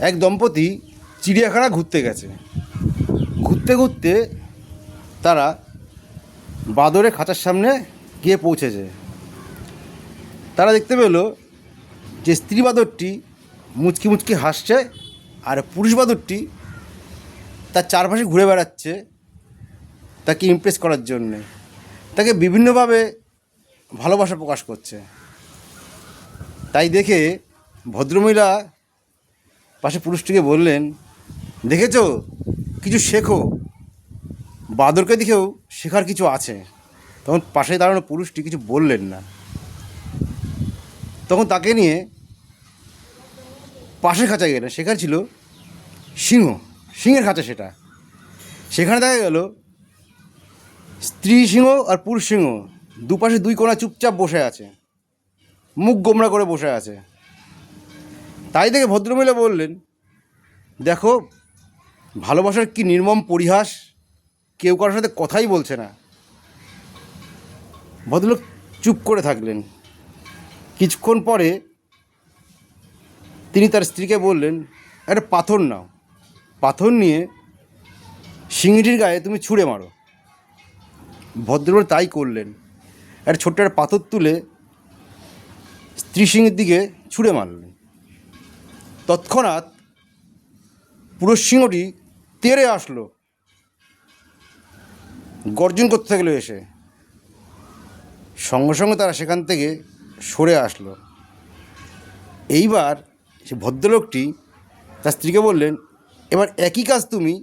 এক দম্পতি চিড়িয়াখানা ঘুরতে গেছে। ঘুরতে ঘুরতে তারা বাঁদরের খাঁচার সামনে গিয়ে পৌঁছেছে। তারা দেখতে পেল যে স্ত্রী বাঁদরটি মুচকি মুচকি হাসছে, আর পুরুষ বাঁদরটি তার চারপাশে ঘুরে বেড়াচ্ছে তাকে ইমপ্রেস করার জন্যে, তাকে বিভিন্নভাবে ভালোবাসা প্রকাশ করছে। তাই দেখে ভদ্রমহিলা পাশে পুরুষটিকে বললেন, দেখেছো, কিছু শেখো, বাঁদরকে দেখেও শেখার কিছু আছে। তখন পাশে দাঁড়ানো পুরুষটি কিছু বললেন না। তখন তাকে নিয়ে পাশের খাঁচায় গেলেন। সেখানে ছিল সিংহের খাঁচা। সেখানে দেখা গেল স্ত্রী সিংহ আর পুরুষ সিংহ দুপাশে দুই কোণা চুপচাপ বসে আছে, মুখ গোমড়া করে বসে আছে। তাই দেখে ভদ্রমহিলা বললেন, দেখো, ভালোবাসার কি নির্মম পরিহাস, কেউ কারোর সাথে কথাই বলছে না। ভদ্রলোক চুপ করে থাকলেন। কিছুক্ষণ পরে তিনি তার স্ত্রীকে বললেন, একটা পাথর নাও, পাথর নিয়ে সিংহটির গায়ে তুমি ছুঁড়ে মারো। ভদ্রলোক তাই করলেন। একটা ছোট্ট একটা পাথর তুলে স্ত্রী সিংহের দিকে ছুঁড়ে মারলেন। তৎক্ষণাৎ পুরুষ সিংহটি তেড়ে আসলো, গর্জন করতে থাকলো। এসে সঙ্গে সঙ্গে তারা সেখান থেকে সরে আসলো। এইবার সে ভদ্রলোকটি তার স্ত্রীকে বললেন, এবার একই কাজ তুমি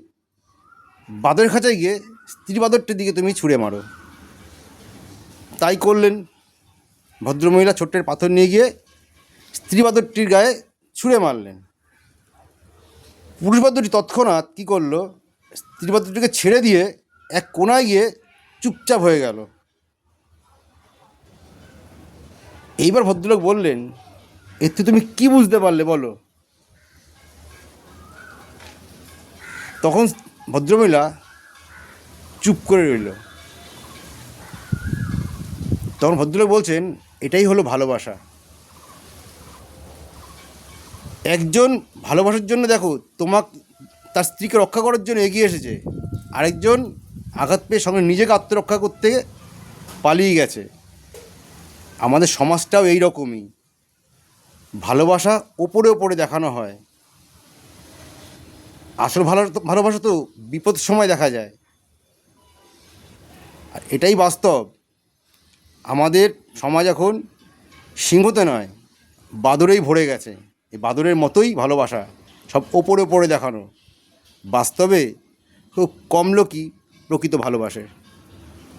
বাঁদরের খাঁচায় গিয়ে স্ত্রী বাঁদরটির দিকে তুমি ছুঁড়ে মারো। তাই করলেন। ভদ্রমহিলা ছোট্টের পাথর নিয়ে গিয়ে স্ত্রী বাঁদরটির গায়ে ছুঁড়ে মারলেন। পুরুষ বাঁদরটি তৎক্ষণাৎ কী করলো, স্ত্রী বাঁদরটিকে ছেড়ে দিয়ে এক কোণায় গিয়ে চুপচাপ হয়ে গেল। এইবার ভদ্রলোক বললেন, এতে তুমি কি বুঝতে পারলে বলো? তখন ভদ্রমহিলা চুপ করে রইল। তখন ভদ্রলোক বলছেন, এটাই হলো ভালোবাসা। একজন ভালোবাসার জন্য, দেখো, তার স্ত্রীকে রক্ষা করার জন্য এগিয়ে এসেছে, আরেকজন আঘাত পেয়ে সঙ্গে নিজেকে আত্মরক্ষা করতে পালিয়ে গেছে। আমাদের সমাজটাও এই রকমই। ভালোবাসা ওপরে ওপরে দেখানো হয়, আসল ভালোবাসা তো বিপদের সময় দেখা যায়। আর এটাই বাস্তব। আমাদের সমাজ এখন সিংহতে নয়, বাদরেই ভরে গেছে। এই বাদরের মতোই ভালোবাসা, সব ওপরে ওপরে দেখানো। বাস্তবে খুব কম লোকই প্রকৃত ভালোবাসে।